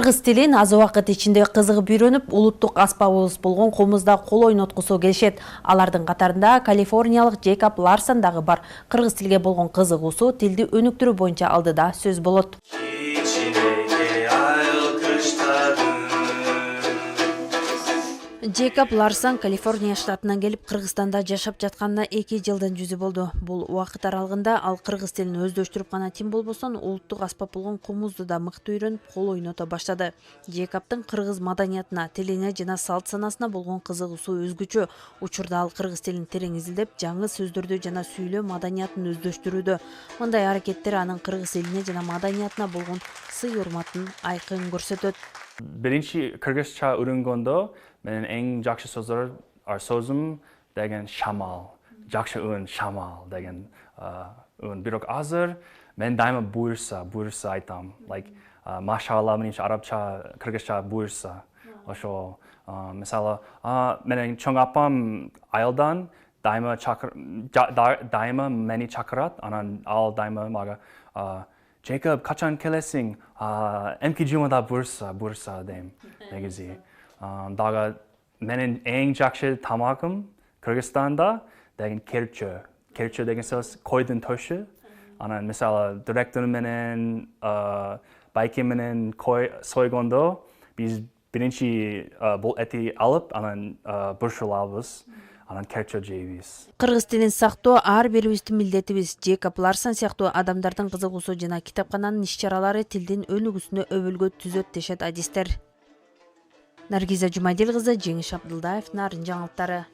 Кыргыз тилин аз убакыт ичинде кызыгып үйрөнүп, улуттук аспабыбыз болгон комузда кол ойноткусу келишет. Алардын катарында калифорниялык Джейкоб Ларсон дагы бар. Кыргыз тилге болгон кызыгуусу тилди өнүктүрүү боюнча алдыда сөз болот. Джейкоб Ларсон Калифорния штатынан келип Кыргызстанда жашап жатканына 2 жылдын жүзү болду. Бул убакыт аралыгында ал кыргыз тилин өздөштүрүп гана тим болбосун, улуттук аспап болгон комузду да мыкты үйрөнүп, кол ойното баштады. Джейкобдун кыргыз маданиятына, тилине жана салт санасына болгон кызыгуусу өзгөчө. Учурда ал кыргыз тилин терең изилдеп, жаңы сөздөрдү жана сүйлөө маданиятын өздөштүрүүдө. Мындай аракеттер анын кыргыз элине жана маданиятына болгон сый-урматын айкын көрсөтөт. Биринчи кыргызча үйрөнгөндө менин эң жакшы сөзүм деген шамал. Жакшы үн шамал деген үн. Бирок азыр мен дайыма буйрса айтам. Машалла менинче арабча, кыргызча буйрса. Ошо мисалы менин чоң апам айылдан дайыма мени чакырат, анан ал дайыма мага Джейкоб, качан келесиң? Эмки жумада буйрса дейм негизи. Дагы менин эң жакшы тамагым Кыргызстанда деген керчө. Керчө деген сөз койдун төшү. Анан мисалы директор менен байке менен кой сойгондо биз биринчи бул эти алып, анан буршулабыз. Анан керчө жейбиз. Кыргыз тилин сактоо ар бирибиздин милдетибиз. Джейкоб Ларсон сыяктуу адамдардын кызыгуусу жана китапкананын иш-чаралары тилдин өнүгүүсүнө өбөлгө түзөт дешет адистер. Наргиза Жумадил кызы, Жеңиш Абдылдаев, Нарын жаңылыктары.